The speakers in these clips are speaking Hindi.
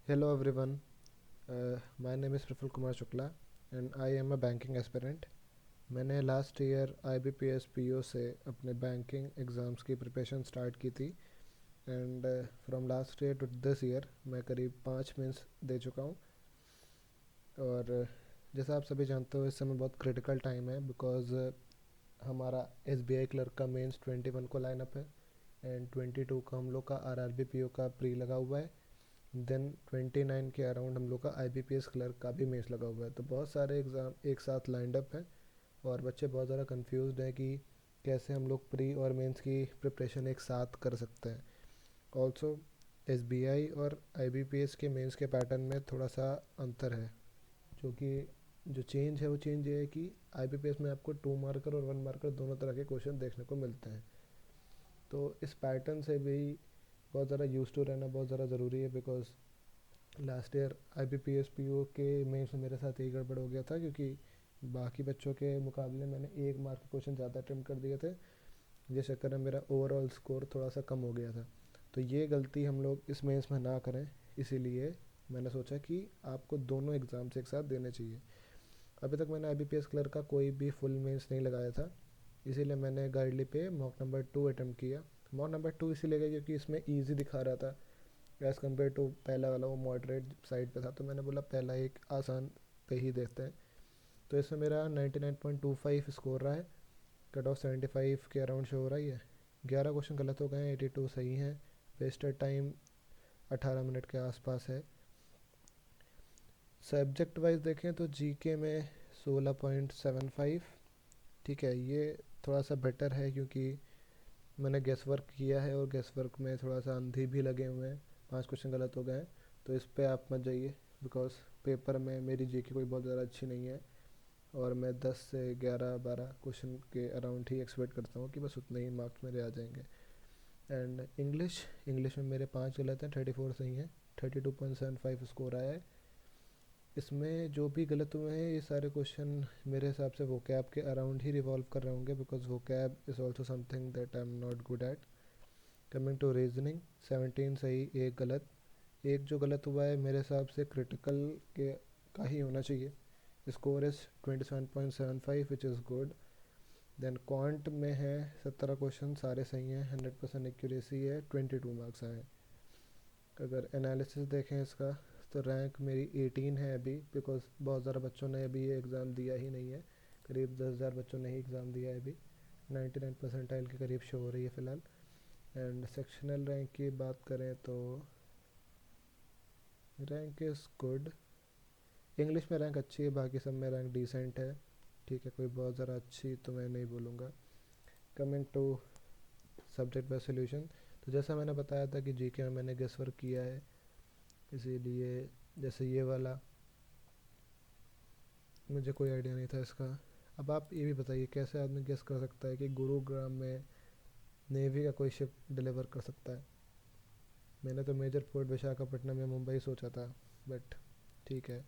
Hello everyone, my name is Praful Kumar Shukla and I am a banking aspirant. मैंने लास्ट ईयर IBPS PO से अपने बैंकिंग एग्ज़ाम्स की प्रिपरेशन स्टार्ट की थी and from last year to this year मैं करीब 5 मेंस दे चुका हूँ। और जैसा आप सभी जानते हो इस समय बहुत क्रिटिकल टाइम है बिकॉज़ हमारा SBI क्लर्क का मेंस 21 को लाइनअप है एंड 22 का हम लोग का RRB PO का प्री लगा हुआ है। देन 29 के अराउंड हम लोग का IBPS क्लर्क का भी मेंस लगा हुआ है। तो बहुत सारे एग्ज़ाम एक साथ लाइंड अप हैं और बच्चे बहुत ज़्यादा कंफ्यूज्ड हैं कि कैसे हम लोग प्री और मेंस की प्रिपरेशन एक साथ कर सकते हैं। ऑल्सो SBI और IBPS के मेंस के पैटर्न में थोड़ा सा अंतर है, जो कि जो चेंज है वो चेंज ये है कि IBPS में आपको 2 मार्कर और 1 मार्कर दोनों तरह के क्वेश्चन देखने को मिलते हैं। तो इस पैटर्न से भी बहुत ज़्यादा यूज टू रहना बहुत ज़्यादा ज़रूरी है because last year IBPS PO के मेंस में मेरे साथ यही गड़बड़ हो गया था, क्योंकि बाकी बच्चों के मुकाबले मैंने 1 मार्क के क्वेश्चन ज़्यादा अटेम्प्ट कर दिए थे, जिस चक्कर में मेरा ओवरऑल स्कोर थोड़ा सा कम हो गया था। तो ये गलती हम लोग इस मेंस में ना करें, इसीलिए मैंने सोचा कि आपको दोनों एग्ज़ाम्स एक साथ देने चाहिए। अभी तक मैंने IBPS क्लर्क का कोई भी फुल मेंस नहीं लगाया था, इसीलिए मैंने गाइडली पे मॉक नंबर 2 अटेम्प्ट किया। मॉक नंबर 2 इसीलिए गया क्योंकि इसमें ईजी दिखा रहा था एज़ कम्पेयर टू पहला वाला, वो मॉडरेट साइड पे था, तो मैंने बोला पहला एक आसान पे ही देखते हैं। तो इसमें मेरा 99.25 स्कोर रहा है, कट ऑफ 75 के अराउंड शो हो रही है। 11 क्वेश्चन गलत हो गए हैं, 82 सही हैं। वेस्टेड टाइम 18 मिनट के आसपास है। सब्जेक्ट वाइज देखें तो जीके में 16.75, ठीक है, ये थोड़ा सा बेटर है क्योंकि मैंने गेस वर्क किया है और गेस वर्क में थोड़ा सा अंधी भी लगे हुए हैं, 5 क्वेश्चन गलत हो गए हैं। तो इस पे आप मत जाइए बिकॉज पेपर में मेरी जीके कोई बहुत ज़्यादा अच्छी नहीं है और मैं 10 से 11-12 क्वेश्चन के अराउंड ही एक्सपेक्ट करता हूँ कि बस उतने ही मार्क्स मेरे आ जाएंगे। एंड इंग्लिश इंग्लिश में मेरे 5 गलत हैं, 34 सही हैं, 32.75 स्कोर आया है। इसमें जो भी गलत हुए हैं ये सारे क्वेश्चन मेरे हिसाब से वोकैब के अराउंड ही रिवॉल्व कर रहे होंगे because vocab is also something that I am not good at. Coming to reasoning, 17 सही, एक गलत। एक जो गलत हुआ है मेरे हिसाब से क्रिटिकल के का ही होना चाहिए। Score is 27.75 which is good. Then quant में है 17 क्वेश्चन, सारे सही हैं, 100% एक्यूरेसी है, 22 मार्क्स आए हैं। अगर एनालिसिस देखें इसका तो रैंक मेरी 18 है अभी, बिकॉज बहुत ज़्यादा बच्चों ने अभी ये एग्ज़ाम दिया ही नहीं है। करीब 10,000 बच्चों ने ही एग्ज़ाम दिया है अभी। 99 परसेंटाइल के करीब शो हो रही है फ़िलहाल। एंड सेक्शनल रैंक की बात करें तो रैंक इज़ गुड। इंग्लिश में रैंक अच्छी है, बाकी सब में रैंक डिसेंट है, ठीक है, कोई बहुत ज़्यादा अच्छी तो मैं नहीं बोलूँगा। Coming to subject by solution, तो जैसा मैंने बताया था कि जीके में मैंने गेस वर्क किया है, इसीलिए जैसे ये वाला मुझे कोई आइडिया नहीं था इसका। अब आप ये भी बताइए कैसे आदमी गेस कर सकता है कि गुरुग्राम में नेवी का कोई शिप डिलीवर कर सकता है। मैंने तो मेजर पोर्ट विशाखापट्टनम या मुंबई सोचा था, बट ठीक है।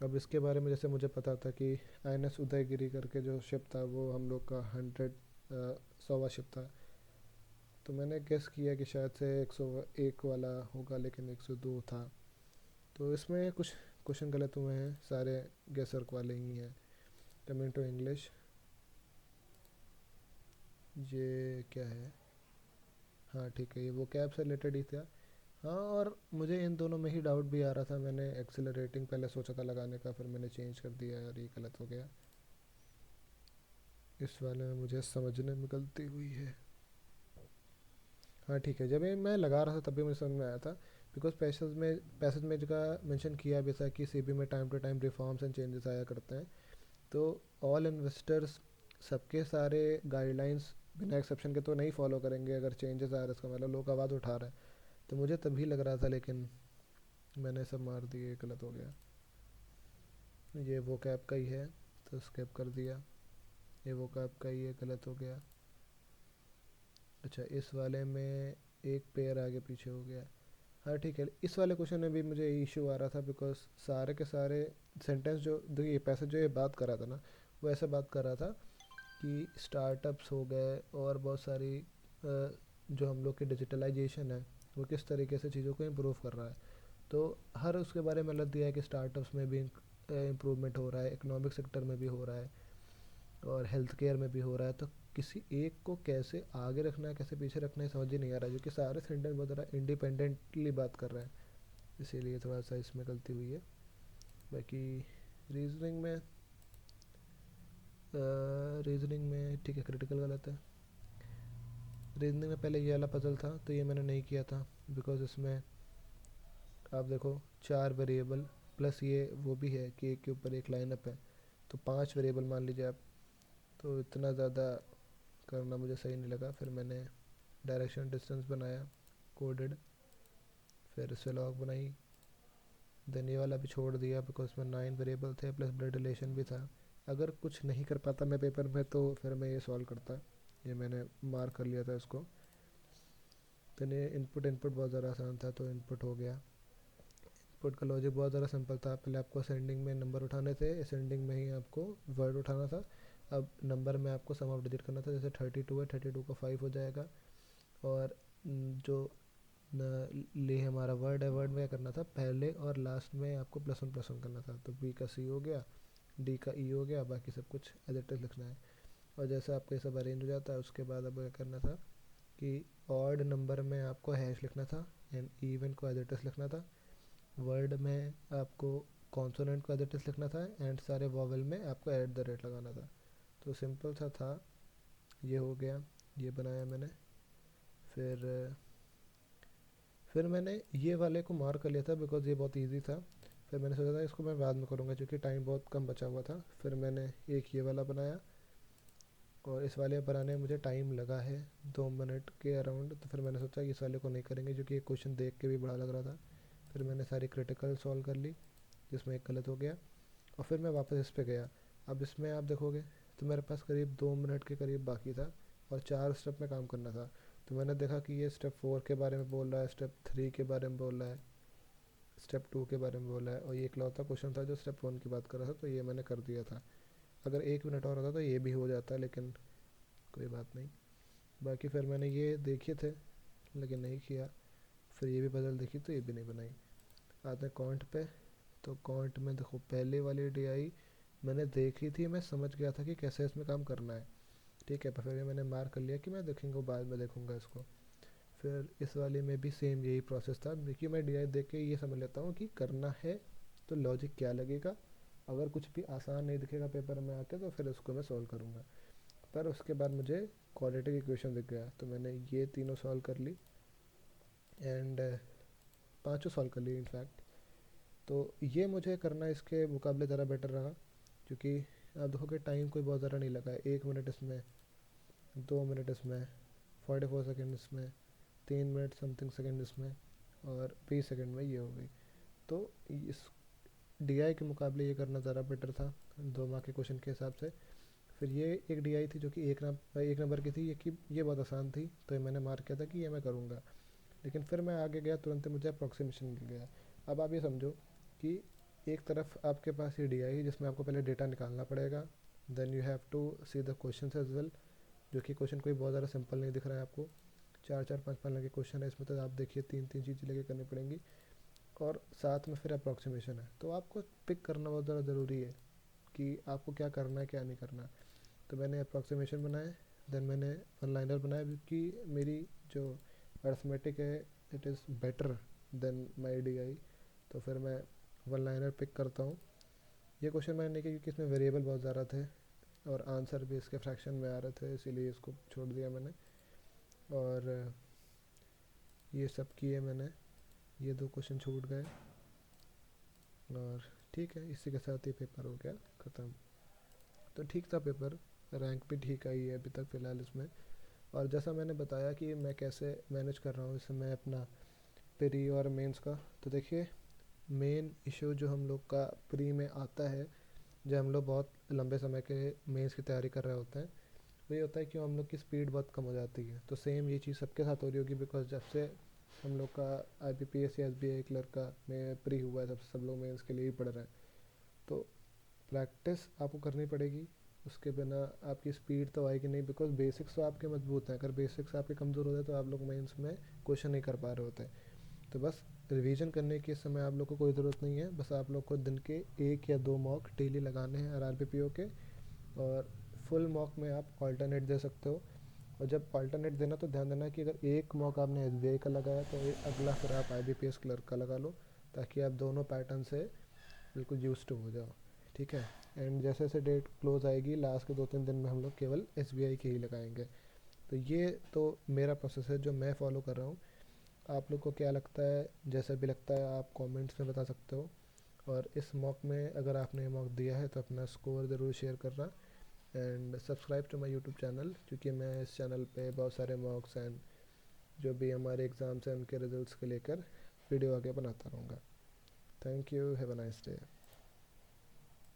अब इसके बारे में जैसे मुझे पता था कि INS उदयगिरी करके जो शिप था वो हम लोग का 100वां शिप था, तो मैंने गेस किया कि शायद से 101 वाला होगा, लेकिन 102 था। तो इसमें कुछ क्वेश्चन गलत हुए हैं, सारे गेस वर्क वाले ही हैं। कमिंग टू इंग्लिश, ये क्या है, हाँ ठीक है, ये वो कैब से रिलेटेड ही था। हाँ, और मुझे इन दोनों में ही डाउट भी आ रहा था, मैंने एक्सेलरेटिंग पहले सोचा था लगाने का, फिर मैंने चेंज कर दिया और ये गलत हो गया। इस वाले में मुझे समझने में गलती हुई है। हाँ ठीक है, जब ये मैं लगा रहा था तभी मुझे समझ में आया था, बिकॉज पैसेज में जगह मेंशन किया भी था कि CB में time to time reforms and changes आया करते हैं। तो ऑल इन्वेस्टर्स सबके सारे गाइडलाइंस बिना एक्सेप्शन के तो नहीं फॉलो करेंगे, अगर चेंजेस आ रहा है इसका मतलब लोग आवाज़ उठा रहे हैं। तो मुझे तभी लग रहा था, लेकिन मैंने सब मार दिए, गलत हो गया। ये वो कैब का ही है तो स्किप कर दिया। ये वो कैब का ही है, गलत हो गया। अच्छा, इस वाले में एक पेयर आगे पीछे हो गया। हाँ ठीक है, इस वाले क्वेश्चन में भी मुझे इशू आ रहा था बिकॉज सारे के सारे सेंटेंस जो देखिए पैसेज जो ये बात कर रहा था ना, वो ऐसे बात कर रहा था कि स्टार्टअप्स हो गए और बहुत सारी जो हम लोग की डिजिटलाइजेशन है वो किस तरीके से चीज़ों को इम्प्रूव कर रहा है। तो हर उसके बारे में अलग दिया है कि स्टार्टअप्स में भी इम्प्रूवमेंट हो रहा है, इकोनॉमिक सेक्टर में भी हो रहा है, और हेल्थ केयर में भी हो रहा है। तो किसी एक को कैसे आगे रखना है, कैसे पीछे रखना है, समझ ही नहीं आ रहा है, जो कि सारे सेंटेंस बहुत ज़्यादा इंडिपेंडेंटली बात कर रहे हैं। इसीलिए थोड़ा सा इसमें गलती हुई है। बाकी रीजनिंग में ठीक है, क्रिटिकल गलत है। रीजनिंग में पहले ये वाला पजल था, तो ये मैंने नहीं किया था, बिकॉज इसमें आप देखो 4 वेरिएबल प्लस ये वो भी है कि एक के ऊपर एक लाइन अप है, तो 5 वेरिएबल मान लीजिए आप। तो इतना ज़्यादा करना मुझे सही नहीं लगा। फिर मैंने डायरेक्शन डिस्टेंस बनाया कोडेड, फिर इससे लॉग बनाई। देन ये वाला भी छोड़ दिया बिकॉज इसमें 9 वेरिएबल थे प्लस ब्लड रिलेशन भी था। अगर कुछ नहीं कर पाता मैं पेपर में तो फिर मैं ये सॉल्व करता। ये मैंने मार्क कर लिया था इसको। देन ये इनपुट इनपुट बहुत ज़्यादा आसान था, तो इनपुट हो गया। इनपुट का लॉजिक बहुत ज़्यादा सिंपल था। पहले आपको असेंडिंग में नंबर उठाने थे, असेंडिंग में ही आपको वर्ड उठाना था। अब नंबर में आपको सम ऑफ डिजिट करना था। जैसे 32 है, 32 का 5 हो जाएगा। और जो ले हमारा वर्ड है, वर्ड में क्या करना था, पहले और लास्ट में आपको +1 +1 करना था। तो बी का सी हो गया, डी का ई हो गया, बाकी सब कुछ एज इट इज लिखना है। और जैसे आपका ये सब अरेंज हो जाता है, उसके बाद अब क्या करना था कि ऑड नंबर में आपको हैश लिखना था एंड इवन को एज इट इज लिखना था। वर्ड में आपको कॉन्सोनेंट को एज इट इज लिखना था एंड सारे वॉवल में आपको @ लगाना था। तो सिंपल सा था। ये हो गया, ये बनाया मैंने। फिर मैंने ये वाले को मार्क कर लिया था बिकॉज ये बहुत इजी था। फिर मैंने सोचा था इसको मैं बाद में करूँगा क्योंकि टाइम बहुत कम बचा हुआ था। फिर मैंने एक ये वाला बनाया, और इस वाले बनाने में मुझे टाइम लगा है 2 मिनट के अराउंड। तो फिर मैंने सोचा इस वाले को नहीं करेंगे क्योंकि ये क्वेश्चन देख के भी बड़ा लग रहा था। फिर मैंने सारी क्रिटिकल सॉल्व कर ली, जिसमें एक गलत हो गया। और फिर मैं वापस इस पे गया। अब इसमें आप देखोगे तो मेरे पास करीब 2 मिनट के करीब बाकी था, और 4 स्टेप में काम करना था। तो मैंने देखा कि ये स्टेप 4 के बारे में बोल रहा है, स्टेप 3 के बारे में बोल रहा है, स्टेप 2 के बारे में बोल रहा है, और ये इकलौता क्वेश्चन था जो स्टेप 1 की बात कर रहा था। तो ये मैंने कर दिया था। अगर 1 मिनट और होता तो ये भी हो जाता, लेकिन कोई बात नहीं। बाकी फिर मैंने ये देखे थे लेकिन नहीं किया। फिर ये भी बदल देखी तो ये भी नहीं बनाई। आते हैं कॉन्ट पे। तो कॉन्ट में देखो पहले वाली डीआई मैंने देखी थी, मैं समझ गया था कि कैसे इसमें काम करना है। ठीक है, पर फिर मैंने मार्क कर लिया कि मैं देखेंगे बाद में देखूंगा इसको। फिर इस वाले में भी सेम यही प्रोसेस था, देखिए मैं डीआई देख के ये समझ लेता हूँ कि करना है तो लॉजिक क्या लगेगा। अगर कुछ भी आसान नहीं दिखेगा पेपर में आके तो फिर उसको मैं सॉल्व करूँगा। पर उसके बाद मुझे क्वाड्रेटिक इक्वेशन दिख गया, तो मैंने ये तीनों सॉल्व कर ली एंड पांचों सॉल्व कर ली इनफैक्ट। तो ये मुझे करना इसके मुकाबले ज़रा बेटर रहा, क्योंकि आप देखोगे टाइम कोई बहुत ज़्यादा नहीं लगा है। 1 मिनट इसमें, 2 मिनट इसमें, 44 सेकेंड इसमें, 3 मिनट समथिंग सेकेंड इसमें, और 20 सेकेंड में ये हो गई। तो इस डीआई के मुकाबले ये करना ज़रा बेटर था 2 मार्क के क्वेश्चन के हिसाब से। फिर ये एक डीआई थी जो कि एक नंबर की थी, ये बहुत आसान थी, तो ये मैंने मार्क किया था कि ये मैं करूँगा। लेकिन फिर मैं आगे गया, तुरंत ही मुझे अप्रॉक्सीमेशन मिल गया। अब आप ये समझो कि एक तरफ आपके पास ये डीआई है जिसमें आपको पहले डेटा निकालना पड़ेगा, then you have to see the question as well, जो कि क्वेश्चन कोई बहुत ज़्यादा सिंपल नहीं दिख रहा है आपको। 4 4 5 5 लाइन के क्वेश्चन है इसमें, तो आप देखिए 3 3 चीज़ें लेके करनी पड़ेंगी। और साथ में फिर अप्रॉक्सीमेशन है, तो आपको पिक करना बहुत ज़्यादा ज़रूरी है कि आपको क्या करना है क्या नहीं करना। तो मैंने अप्रॉक्सीमेशन बनाए, देन मैंने वन लाइनर बनाया, क्योंकि मेरी जो अर्थमेटिक है it is better than my DI. तो फिर मैं वन लाइनर पिक करता हूँ। ये क्वेश्चन मैंने नहीं किया क्योंकि इसमें वेरिएबल बहुत ज़्यादा थे और आंसर भी इसके फ्रैक्शन में आ रहे थे, इसीलिए इसको छोड़ दिया मैंने। और ये सब किए मैंने, ये 2 क्वेश्चन छूट गए, और ठीक है, इसी के साथ ही पेपर हो गया ख़त्म। तो ठीक था पेपर, रैंक भी ठीक आई है अभी तक फ़िलहाल इसमें। और जैसा मैंने बताया कि मैं कैसे मैनेज कर रहा हूँ इसमें मैं अपना प्री और मेंस का। तो देखिए, मेन इशू जो हम लोग का प्री में आता है, जब हम लोग बहुत लंबे समय के मेंस की तैयारी कर रहे होते हैं, वही होता है कि हम लोग की स्पीड बहुत कम हो जाती है। तो सेम ये चीज़ सबके साथ हो रही होगी, बिकॉज जब से हम लोग का IBPS या SBI क्लर्क का में प्री हुआ है तब से सब लोग मेंस के लिए ही पढ़ रहे हैं। तो प्रैक्टिस आपको करनी पड़ेगी, उसके बिना आपकी स्पीड तो आएगी नहीं, बिकॉज बेसिक्स तो आपके मजबूत हैं। अगर बेसिक्स आपके कमज़ोर होते हैं तो आप लोग मेंस में क्वेश्चन नहीं कर पा रहे होते। तो बस रिवीजन करने की इस समय आप लोग को कोई ज़रूरत नहीं है, बस आप लोग को दिन के 1 या 2 मॉक डेली लगाने हैं RRBPO के। और फुल मॉक में आप ऑल्टरनेट दे सकते हो। और जब ऑल्टरनेट देना तो ध्यान देना कि अगर एक मॉक आपने SBI का लगाया तो अगला फिर आप IBPS क्लर्क का लगा लो, ताकि आप दोनों पैटर्न से बिल्कुल यूज टू हो जाओ। ठीक है। एंड जैसे जैसे डेट क्लोज आएगी लास्ट के 2-3 दिन में हम लोग केवल SBI के ही लगाएंगे। तो ये तो मेरा प्रोसेस है जो मैं फॉलो कर रहा हूँ। आप लोग को क्या लगता है? जैसा भी लगता है आप कमेंट्स में बता सकते हो। और इस मॉक में अगर आपने ये मॉक दिया है तो अपना स्कोर ज़रूर शेयर करना। And subscribe to my YouTube channel, क्योंकि मैं इस चैनल पे बहुत सारे मॉक्स एंड जो भी हमारे एग्ज़ाम्स हैं उनके रिजल्ट्स के लेकर वीडियो आगे बनाता रहूँगा। Thank you, have a nice day.